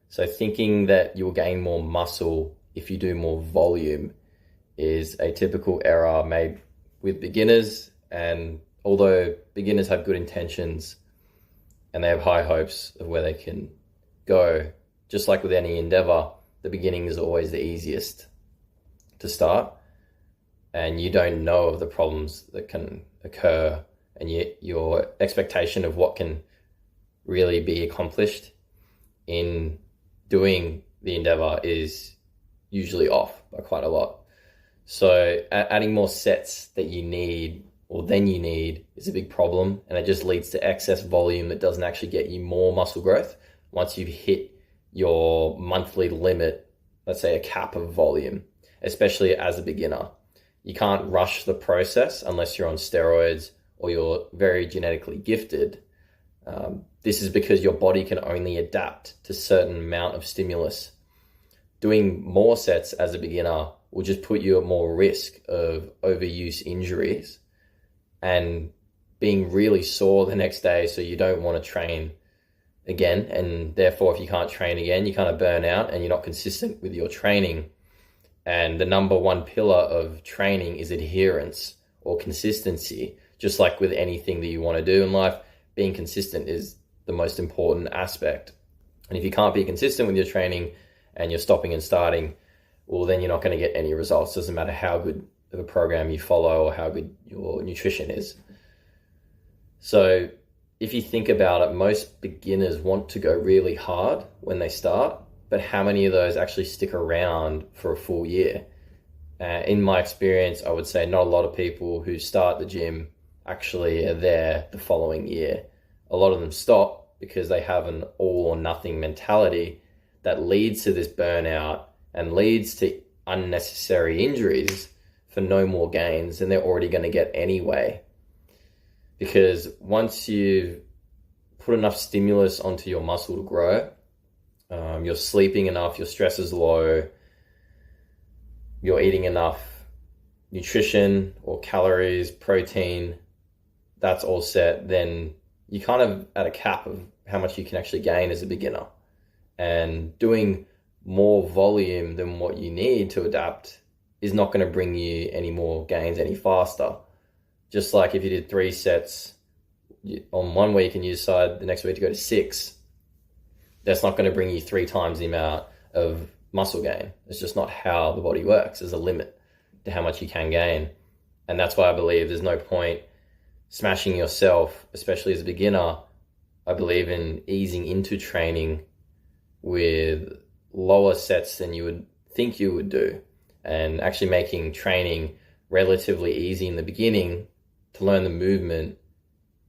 So thinking that you'll gain more muscle if you do more volume is a typical error made with beginners. And although beginners have good intentions and they have high hopes of where they can go, just like with any endeavor, the beginning is always the easiest to start. And you don't know of the problems that can occur, and yet your expectation of what can really be accomplished in doing the endeavor is usually off by quite a lot. So adding more sets that you need or than you need is a big problem, and it just leads to excess volume that doesn't actually get you more muscle growth once you've hit your monthly limit, let's say a cap of volume, especially as a beginner. You can't rush the process unless you're on steroids or you're very genetically gifted. This is because your body can only adapt to a certain amount of stimulus. Doing more sets as a beginner will just put you at more risk of overuse injuries and being really sore the next day, so you don't want to train again. And therefore, if you can't train again, you kind of burn out and you're not consistent with your training. And the number one pillar of training is adherence or consistency. Just like with anything that you want to do in life, being consistent is the most important aspect. And if you can't be consistent with your training and you're stopping and starting, well, then you're not going to get any results. Doesn't matter how good of a program you follow or how good your nutrition is. So if you think about it, most beginners want to go really hard when they start, but how many of those actually stick around for a full year? In my experience, I would say not a lot of people who start the gym actually are there the following year. A lot of them stop because they have an all or nothing mentality that leads to this burnout and leads to unnecessary injuries for no more gains than they're already going to get anyway. Because once you've put enough stimulus onto your muscle to grow, you're sleeping enough, your stress is low, you're eating enough nutrition or calories, protein, that's all set, then you're kind of at a cap of how much you can actually gain as a beginner. And doing more volume than what you need to adapt is not going to bring you any more gains any faster. Just like if you did 3 sets on 1 week and you decide the next week to go to 6, that's not going to bring you 3 times the amount of muscle gain. It's just not how the body works. There's a limit to how much you can gain. And that's why I believe there's no point smashing yourself, especially as a beginner. I believe in easing into training with lower sets than you would think you would do, and actually making training relatively easy in the beginning to learn the movement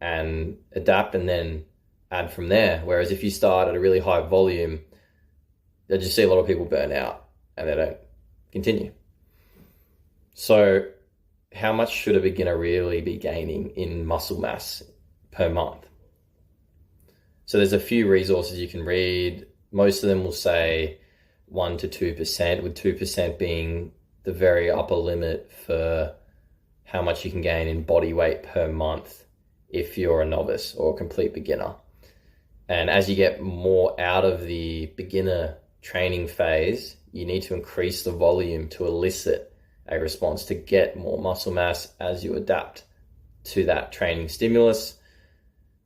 and adapt and then add from there. Whereas if you start at a really high volume, you'll just see a lot of people burn out and they don't continue. So how much should a beginner really be gaining in muscle mass per month? So there's a few resources you can read. Most of them will say 1 to 2%, with 2% being the very upper limit for how much you can gain in body weight per month if you're a novice or a complete beginner. And as you get more out of the beginner training phase, you need to increase the volume to elicit a response to get more muscle mass as you adapt to that training stimulus.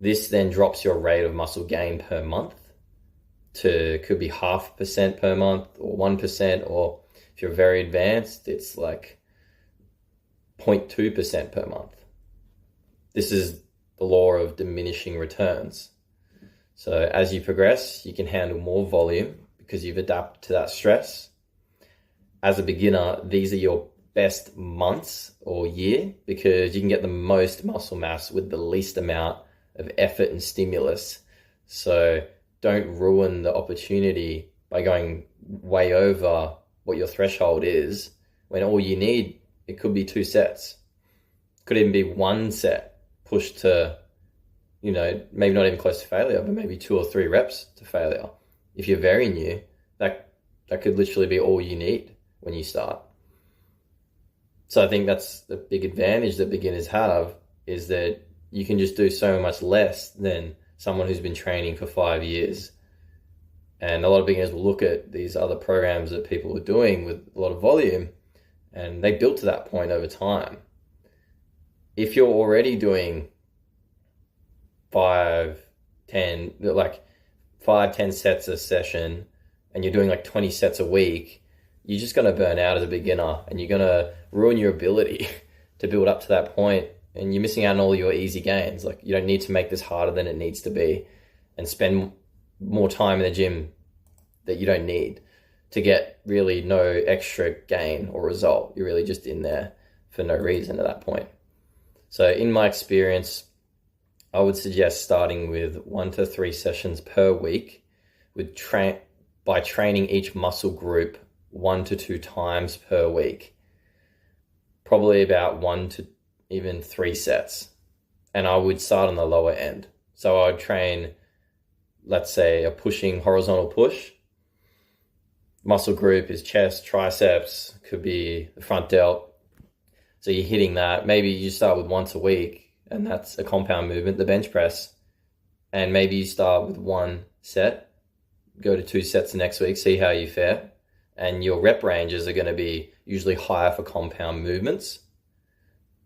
This then drops your rate of muscle gain per month to, could be 0.5% per month or 1%, or if you're very advanced, it's like 0.2% per month. This is the law of diminishing returns. So as you progress, you can handle more volume because you've adapted to that stress. As a beginner, these are your best months or year because you can get the most muscle mass with the least amount of effort and stimulus. So don't ruin the opportunity by going way over what your threshold is when all you need, it could be 2 sets. Could even be 1 set pushed to, maybe not even close to failure, but maybe 2 or 3 reps to failure. If you're very new, that could literally be all you need when you start. So I think that's the big advantage that beginners have, is that you can just do so much less than someone who's been training for 5 years And a lot of beginners will look at these other programs that people are doing with a lot of volume, and they built to that point over time. If you're already doing 5, 10 sets a session, and you're doing like 20 sets a week, you're just going to burn out as a beginner, and you're going to ruin your ability to build up to that point, and you're missing out on all your easy gains. Like, you don't need to make this harder than it needs to be and spend more time in the gym that you don't need to get really no extra gain or result. You're really just in there for no reason at that point. So in my experience, I would suggest starting with 1 to 3 sessions per week by training each muscle group 1 to 2 times per week, probably about 1 to even 3 sets. And I would start on the lower end. So I would train, let's say, a pushing horizontal push. Muscle group is chest, triceps, could be the front delt. So you're hitting that. Maybe you start with once a week, and that's a compound movement, the bench press. And maybe you start with 1 set, go to 2 sets the next week, see how you fare. And your rep ranges are going to be usually higher for compound movements,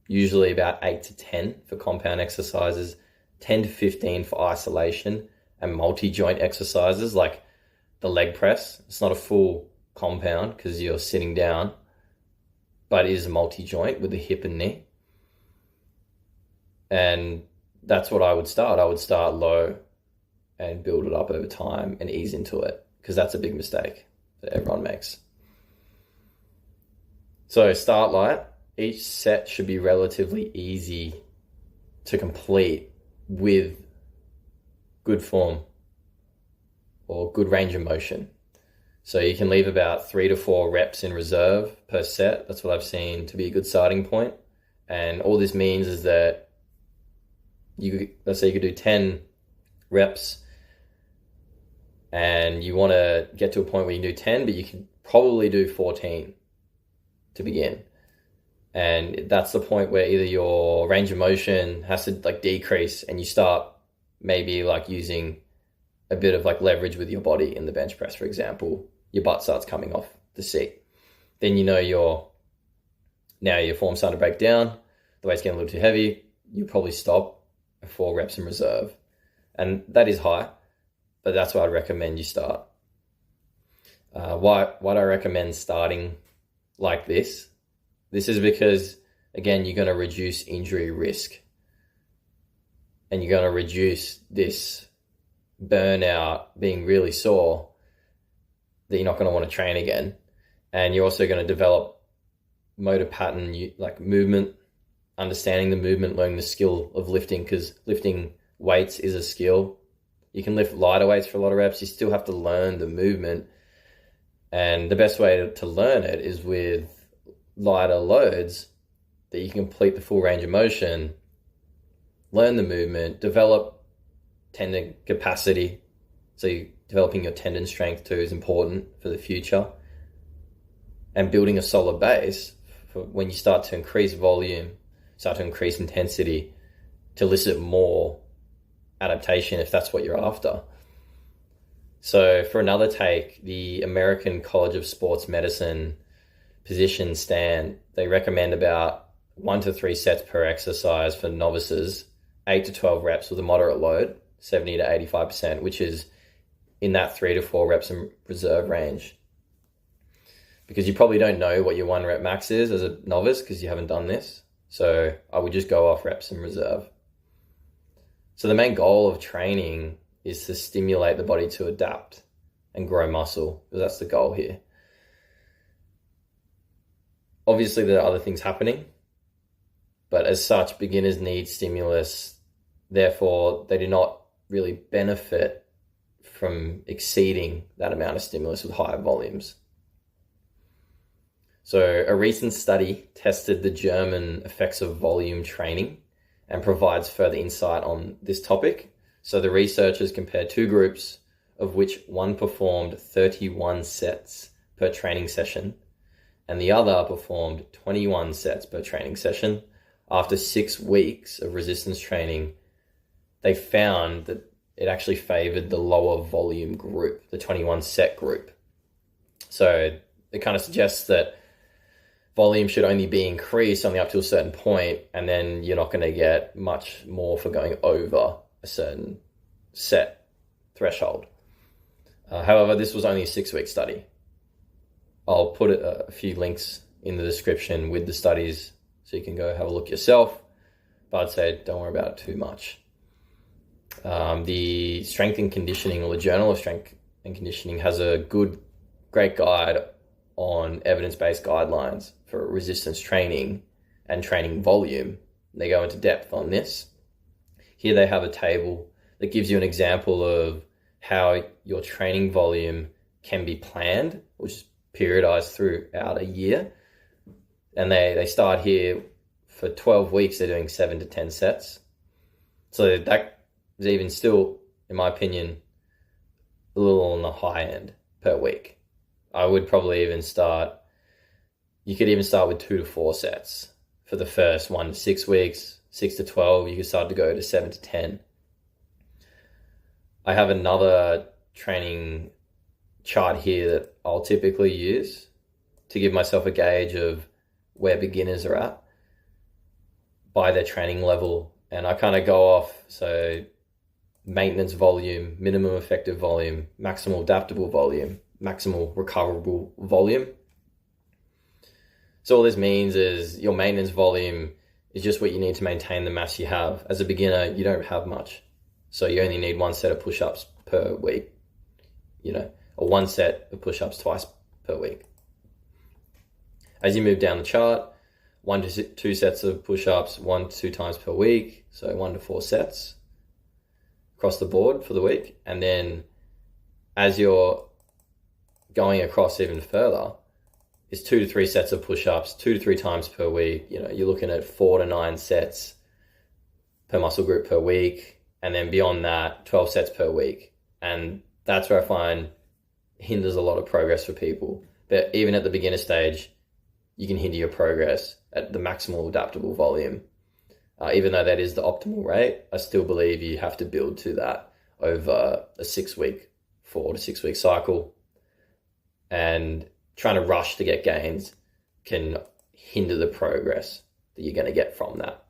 usually about 8 to 10 for compound exercises, 10 to 15 for isolation and multi-joint exercises like the leg press. It's not a full compound because you're sitting down, but it is a multi-joint with the hip and knee. And that's what I would start. I would start low and build it up over time and ease into it, because that's a big mistake that everyone makes. So start light. Each set should be relatively easy to complete with good form or good range of motion. So you can leave about 3 to 4 reps in reserve per set. That's what I've seen to be a good starting point. And all this means is that let's say you could do 10 reps and you want to get to a point where you can do 10, but you can probably do 14 to begin. And that's the point where either your range of motion has to like decrease and you start maybe like using a bit of like leverage with your body in the bench press, for example. Your butt starts coming off the seat. Then you know your form's starting to break down, the weight's getting a little too heavy, you probably stop at 4 reps in reserve. And that is high, but that's why I'd recommend you start. Why do I recommend starting like this? This is because, again, you're going to reduce injury risk and you're going to reduce this burnout, being really sore, that you're not going to want to train again. And you're also going to develop motor pattern, like movement, understanding the movement, learning the skill of lifting, because lifting weights is a skill. You can lift lighter weights for a lot of reps. You still have to learn the movement. And the best way to learn it is with lighter loads that you can complete the full range of motion, learn the movement, develop tendon capacity. So developing your tendon strength too is important for the future, and building a solid base for when you start to increase volume, start to increase intensity to elicit more adaptation if that's what you're after. So for another take, the American College of Sports Medicine position stand, they recommend about 1 to 3 sets per exercise for novices, 8 to 12 reps with a moderate load, 70 to 85%, which is in that 3 to 4 reps in reserve range. Because you probably don't know what your 1 rep max is as a novice because you haven't done this. So I would just go off reps in reserve. So the main goal of training is to stimulate the body to adapt and grow muscle, because that's the goal here. Obviously, there are other things happening, but as such, beginners need stimulus. Therefore, they do not really benefit from exceeding that amount of stimulus with higher volumes. So a recent study tested the German effects of volume training and provides further insight on this topic. So the researchers compared 2 groups, of which one performed 31 sets per training session and the other performed 21 sets per training session. After 6 weeks of resistance training, they found that it actually favored the lower volume group, the 21 set group. So it kind of suggests that volume should only be increased only up to a certain point, and then you're not going to get much more for going over a certain set threshold. However, this was only a 6-week study. I'll put a few links in the description with the studies so you can go have a look yourself, but I'd say don't worry about it too much. The Strength and Conditioning, or the Journal of Strength and Conditioning, has a great guide on evidence-based guidelines for resistance training and training volume. They go into depth on this. Here they have a table that gives you an example of how your training volume can be planned, which is periodized throughout a year. And they start here for 12 weeks, they're doing 7 to 10 sets. So that is even still, in my opinion, a little on the high end per week. I would probably you could even start with 2 to 4 sets for the first 1 to 6 weeks. 6 to 12, you could start to go to 7 to 10. I have another training chart here that I'll typically use to give myself a gauge of where beginners are at by their training level. And I kind of go off, so maintenance volume, minimum effective volume, maximal adaptable volume, maximal recoverable volume. So all this means is your maintenance volume is just what you need to maintain the mass you have. As a beginner, you don't have much. So you only need 1 set of push-ups per week, or 1 set of push-ups twice per week. As you move down the chart, 1 to 2 sets of push-ups 1 to 2 times per week. So 1 to 4 sets across the board for the week. And then as you're going across even further, it's 2 to 3 sets of push-ups 2 to 3 times per week. You're looking at 4 to 9 sets per muscle group per week. And then beyond that, 12 sets per week. And that's where I find hinders a lot of progress for people. But even at the beginner stage, you can hinder your progress at the maximal adaptable volume. Even though that is the optimal rate, I still believe you have to build to that over a 6-week, 4 to 6 week cycle. And trying to rush to get gains can hinder the progress that you're going to get from that.